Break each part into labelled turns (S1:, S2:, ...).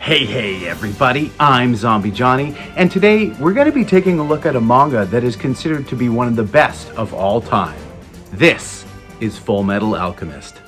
S1: Hey everybody, I'm ZombieJohnny, and today we're going to be taking a look at a manga that is considered to be one of the best of all time. This is Fullmetal Alchemist.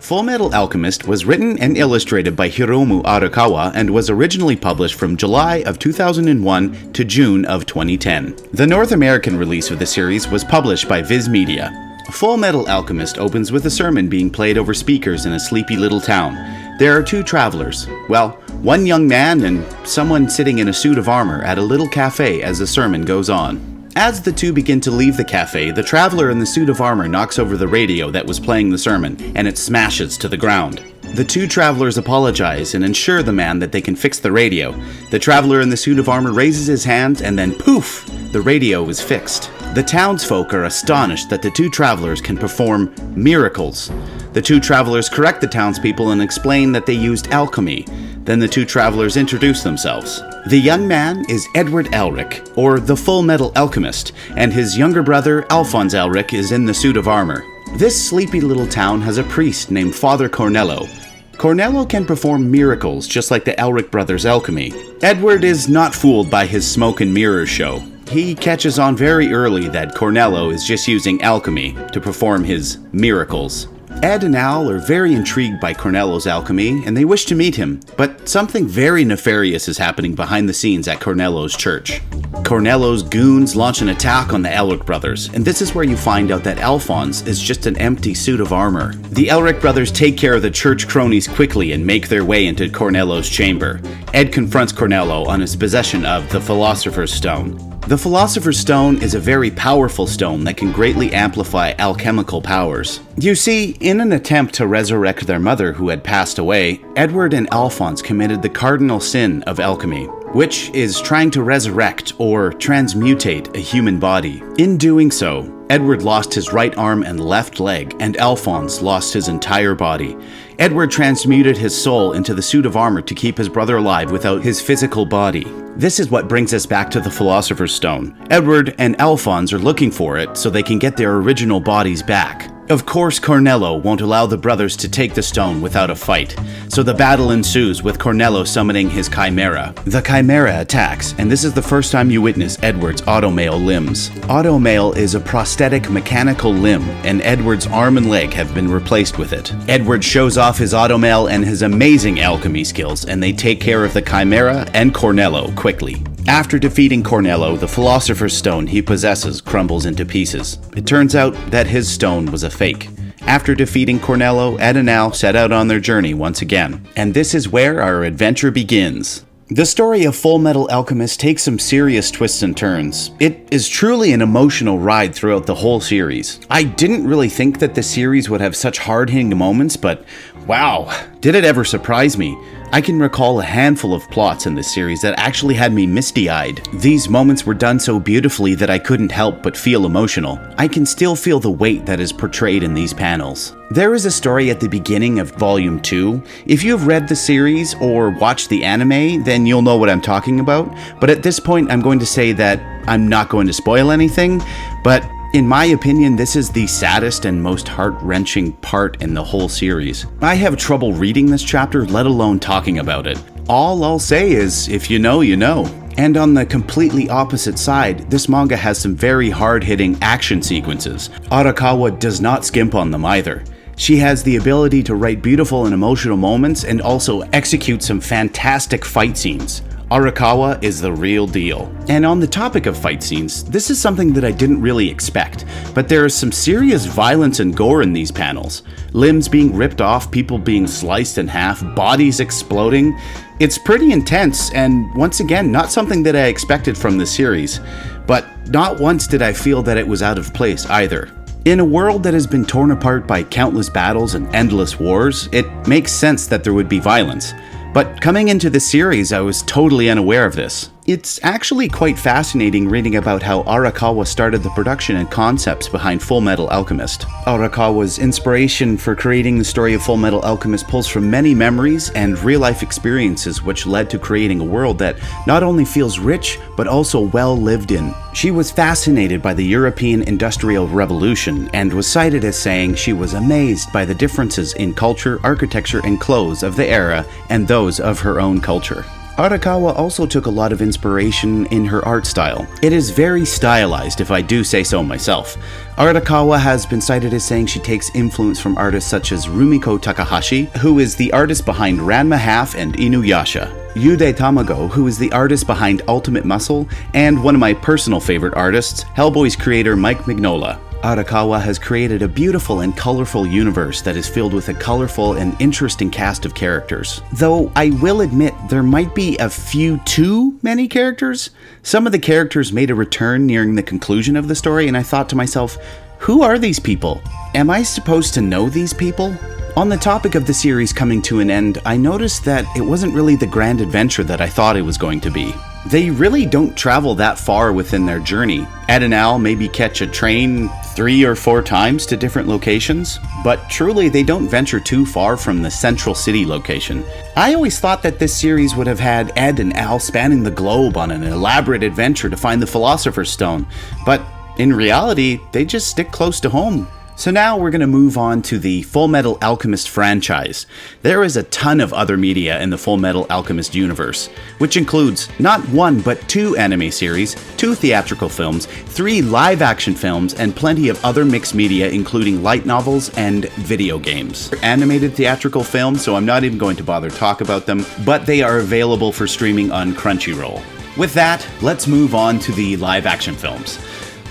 S2: Fullmetal Alchemist was written and illustrated by Hiromu Arakawa and was originally published from July of 2001 to June of 2010. The North American release of the series was published by Viz Media. Fullmetal Alchemist opens with a sermon being played over speakers in a sleepy little town. There are two travelers. Well, one young man and someone sitting in a suit of armor at a little cafe as the sermon goes on. As the two begin to leave the cafe, the traveler in the suit of armor knocks over the radio that was playing the sermon, and it smashes to the ground. The two travelers apologize and assure the man that they can fix the radio. The traveler in the suit of armor raises his hand, and then poof, the radio is fixed. The townsfolk are astonished that the two travelers can perform miracles. The two travelers correct the townspeople and explain that they used alchemy. Then the two travelers introduce themselves. The young man is Edward Elric, or the Fullmetal Alchemist, and his younger brother, Alphonse Elric, is in the suit of armor. This sleepy little town has a priest named Father Cornello. Cornello can perform miracles just like the Elric brothers' alchemy. Edward is not fooled by his smoke and mirrors show. He catches on very early that Cornello is just using alchemy to perform his miracles. Ed and Al are very intrigued by Cornello's alchemy, and they wish to meet him, but something very nefarious is happening behind the scenes at Cornello's church. Cornello's goons launch an attack on the Elric brothers, and this is where you find out that Alphonse is just an empty suit of armor. The Elric brothers take care of the church cronies quickly and make their way into Cornello's chamber. Ed confronts Cornello on his possession of the Philosopher's Stone. The Philosopher's Stone is a very powerful stone that can greatly amplify alchemical powers. You see, in an attempt to resurrect their mother who had passed away, Edward and Alphonse committed the cardinal sin of alchemy, which is trying to resurrect or transmutate a human body. In doing so, Edward lost his right arm and left leg, and Alphonse lost his entire body. Edward transmuted his soul into the suit of armor to keep his brother alive without his physical body. This is what brings us back to the Philosopher's Stone. Edward and Alphonse are looking for it so they can get their original bodies back. Of course, Cornello won't allow the brothers to take the stone without a fight, so the battle ensues with Cornello summoning his Chimera. The Chimera attacks, and this is the first time you witness Edward's automale limbs. Automale is a prosthetic mechanical limb, and Edward's arm and leg have been replaced with it. Edward shows off his automale and his amazing alchemy skills, and they take care of the Chimera and Cornello quickly. After defeating Cornello, the Philosopher's Stone he possesses crumbles into pieces. It turns out that his stone was a fake. After defeating Cornello, Ed and Al set out on their journey once again. And this is where our adventure begins. The story of Fullmetal Alchemist takes some serious twists and turns. It is truly an emotional ride throughout the whole series. I didn't really think that the series would have such hard-hitting moments, but wow, did it ever surprise me. I can recall a handful of plots in this series that actually had me misty-eyed. These moments were done so beautifully that I couldn't help but feel emotional. I can still feel the weight that is portrayed in these panels. There is a story at the beginning of Volume 2. If you have read the series or watched the anime, then you'll know what I'm talking about. But at this point, I'm going to say that I'm not going to spoil anything, but in my opinion, this is the saddest and most heart-wrenching part in the whole series. I have trouble reading this chapter, let alone talking about it. All I'll say is, if you know, you know. And on the completely opposite side, this manga has some very hard-hitting action sequences. Arakawa does not skimp on them either. She has the ability to write beautiful and emotional moments and also execute some fantastic fight scenes. Arakawa is the real deal. And on the topic of fight scenes, this is something that I didn't really expect, but there is some serious violence and gore in these panels. Limbs being ripped off, people being sliced in half, bodies exploding. It's pretty intense, and once again, not something that I expected from the series, but not once did I feel that it was out of place either. In a world that has been torn apart by countless battles and endless wars, it makes sense that there would be violence. But coming into this series, I was totally unaware of this. It's actually quite fascinating reading about how Arakawa started the production and concepts behind Fullmetal Alchemist. Arakawa's inspiration for creating the story of Fullmetal Alchemist pulls from many memories and real-life experiences, which led to creating a world that not only feels rich, but also well lived in. She was fascinated by the European Industrial Revolution and was cited as saying she was amazed by the differences in culture, architecture, and clothes of the era and those of her own culture. Arakawa also took a lot of inspiration in her art style. It is very stylized, if I do say so myself. Arakawa has been cited as saying she takes influence from artists such as Rumiko Takahashi, who is the artist behind Ranma Half and Inuyasha, Yude Tamago, who is the artist behind Ultimate Muscle, and one of my personal favorite artists, Hellboy's creator Mike Mignola. Arakawa has created a beautiful and colorful universe that is filled with a colorful and interesting cast of characters. Though I will admit there might be a few too many characters. Some of the characters made a return nearing the conclusion of the story, and I thought to myself, who are these people? Am I supposed to know these people? On the topic of the series coming to an end, I noticed that it wasn't really the grand adventure that I thought it was going to be. They really don't travel that far within their journey. Ed and Al maybe catch a train 3 or 4 times to different locations, but truly they don't venture too far from the central city location. I always thought that this series would have had Ed and Al spanning the globe on an elaborate adventure to find the Philosopher's Stone, but in reality, they just stick close to home. So now we're going to move on to the Fullmetal Alchemist franchise. There is a ton of other media in the Fullmetal Alchemist universe, which includes not 1 but 2 anime series, 2 theatrical films, 3 live-action films, and plenty of other mixed media including light novels and video games. They're animated theatrical films, so I'm not even going to bother talk about them, but they are available for streaming on Crunchyroll. With that, let's move on to the live-action films.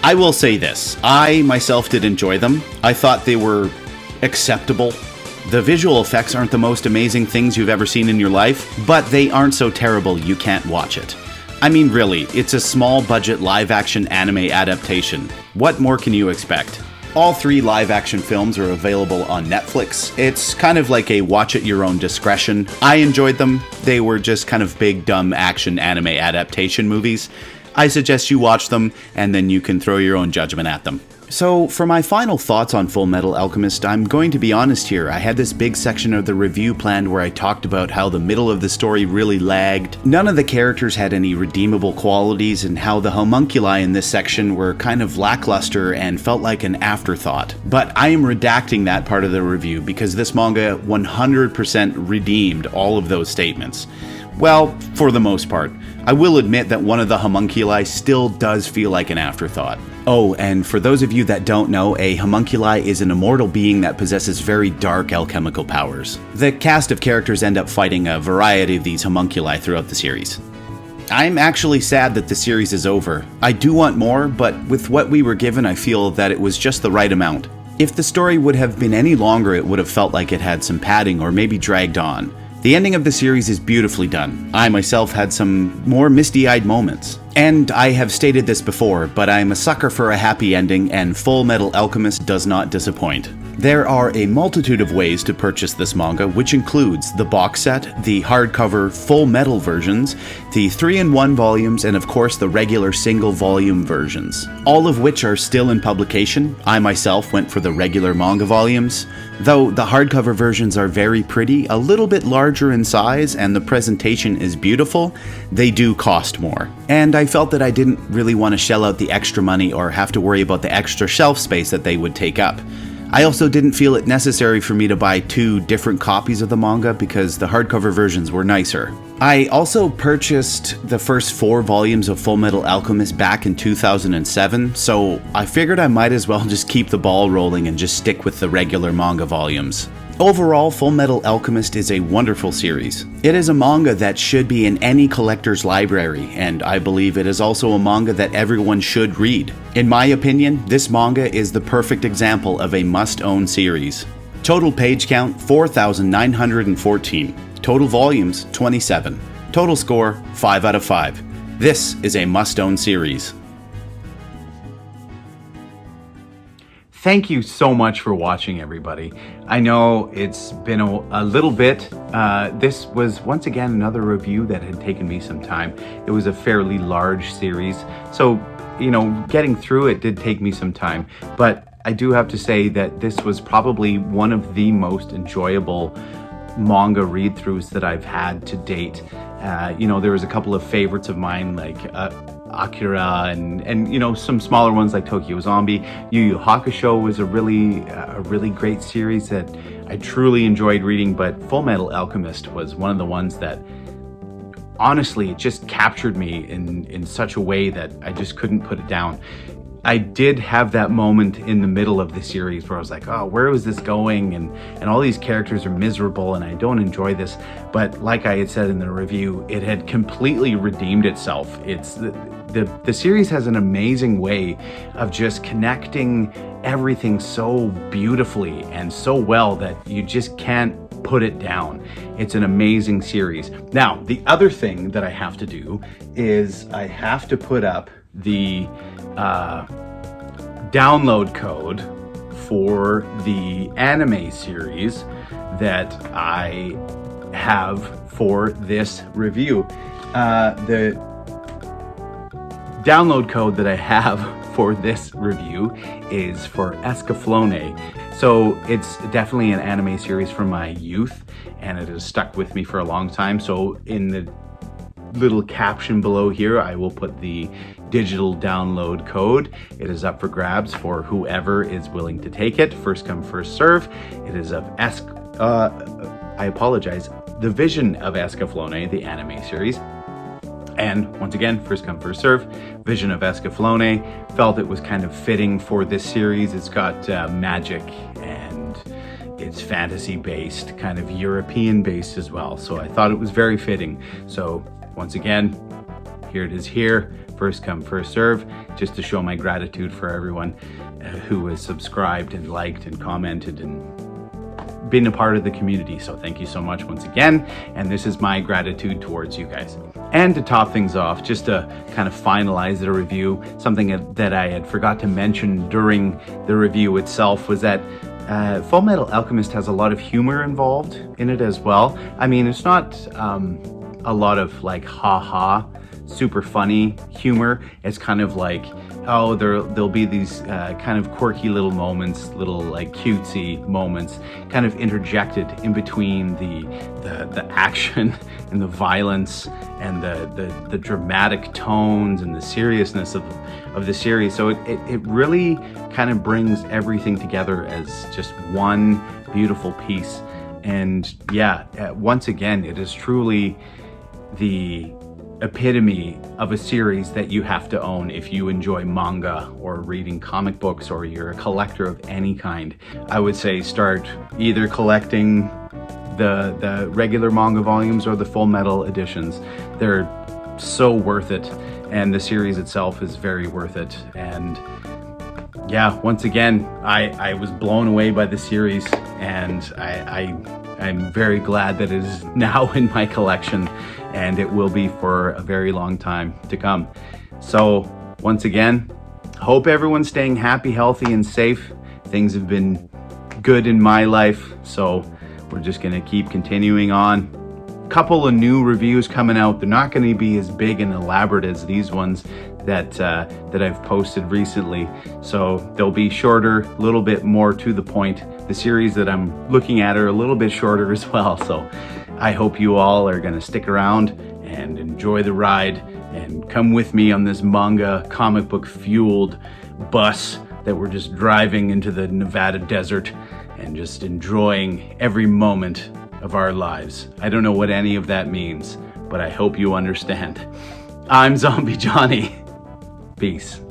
S2: I will say this, I myself did enjoy them. I thought they were acceptable. The visual effects aren't the most amazing things you've ever seen in your life, but they aren't so terrible you can't watch it. I mean, really, it's a small budget live-action anime adaptation. What more can you expect? All 3 live-action films are available on Netflix. It's kind of like a watch at your own discretion. I enjoyed them. They were just kind of big, dumb action anime adaptation movies. I suggest you watch them, and then you can throw your own judgment at them. So, for my final thoughts on Fullmetal Alchemist, I'm going to be honest here. I had this big section of the review planned where I talked about how the middle of the story really lagged. None of the characters had any redeemable qualities, and how the homunculi in this section were kind of lackluster and felt like an afterthought. But I am redacting that part of the review because this manga 100% redeemed all of those statements. Well, for the most part. I will admit that one of the homunculi still does feel like an afterthought. Oh, and for those of you that don't know, a homunculi is an immortal being that possesses very dark alchemical powers. The cast of characters end up fighting a variety of these homunculi throughout the series. I'm actually sad that the series is over. I do want more, but with what we were given, I feel that it was just the right amount. If the story would have been any longer, it would have felt like it had some padding or maybe dragged on. The ending of the series is beautifully done. I myself had some more misty-eyed moments. And I have stated this before, but I'm a sucker for a happy ending, and Fullmetal Alchemist does not disappoint. There are a multitude of ways to purchase this manga, which includes the box set, the hardcover full metal versions, the 3-in-1 volumes, and of course the regular single volume versions. All of which are still in publication. I myself went for the regular manga volumes. Though the hardcover versions are very pretty, a little bit larger in size, and the presentation is beautiful, they do cost more. And I felt that I didn't really want to shell out the extra money or have to worry about the extra shelf space that they would take up. I also didn't feel it necessary for me to buy 2 different copies of the manga because the hardcover versions were nicer. I also purchased the first 4 volumes of Fullmetal Alchemist back in 2007, so I figured I might as well just keep the ball rolling and just stick with the regular manga volumes. Overall, Fullmetal Alchemist is a wonderful series. It is a manga that should be in any collector's library, and I believe it is also a manga that everyone should read. In my opinion, this manga is the perfect example of a must-own series. Total page count, 4,914. Total volumes, 27. Total score, 5 out of 5. This is a must-own series.
S1: thank you so much for watching, everybody. I know it's been a little bit. This was once again another review that had taken me some time. It was a fairly large series, so you know, getting through it did take me some time, but I do have to say that this was probably one of the most enjoyable manga read-throughs that I've had to date. You know, there was a couple of favorites of mine, like Akira and you know, some smaller ones like Tokyo Zombie. Yu Yu Hakusho was a really great series that I truly enjoyed reading, but Fullmetal Alchemist was one of the ones that honestly, it just captured me in such a way that I just couldn't put it down. I did have that moment in the middle of the series where I was like, oh, where was this going? And all these characters are miserable and I don't enjoy this. But like I had said in the review, it had completely redeemed itself. It's the series has an amazing way of just connecting everything so beautifully and so well that you just can't put it down. It's an amazing series. Now, the other thing that I have to do is I have to put up the download code for the anime series that I have for this review. The download code that I have for this review is for Escaflowne. So it's definitely an anime series from my youth, and it has stuck with me for a long time. So in the little caption below here, I will put the digital download code. It is up for grabs for whoever is willing to take it. First come, first serve. It is of I apologize, The Vision of Escaflowne, the anime series. And once again, first come, first serve. Vision of Escaflowne. Felt it was kind of fitting for this series. It's got magic and it's fantasy based, kind of European based as well. So I thought it was very fitting. So once again, here it is here. First come, first serve, just to show my gratitude for everyone who has subscribed and liked and commented and been a part of the community. So thank you so much once again. And this is my gratitude towards you guys. And to top things off, just to kind of finalize the review, something that I had forgot to mention during the review itself was that Fullmetal Alchemist has a lot of humor involved in it as well. I mean, it's not a lot of like ha-ha, super funny humor. It's kind of like, oh, there'll be these kind of quirky little moments, little like cutesy moments, kind of interjected in between the action and the violence and the dramatic tones and the seriousness of the series. So it really kind of brings everything together as just one beautiful piece. And yeah, once again, it is truly the epitome of a series that you have to own if you enjoy manga or reading comic books or you're a collector of any kind. I would say start either collecting the regular manga volumes or the Fullmetal editions. They're so worth it, and the series itself is very worth it. And yeah, once again, I was blown away by the series, and I'm very glad that it is now in my collection, and it will be for a very long time to come. So once again, hope everyone's staying happy, healthy, and safe. Things have been good in my life, so we're just gonna keep continuing on. Couple of new reviews coming out. They're not going to be as big and elaborate as these ones that I've posted recently. So they'll be shorter, a little bit more to the point. The series that I'm looking at are a little bit shorter as well. So I hope you all are going to stick around and enjoy the ride and come with me on this manga comic book fueled bus that we're just driving into the Nevada desert and just enjoying every moment of our lives. I don't know what any of that means, but I hope you understand. I'm ZombieJohnny. Peace.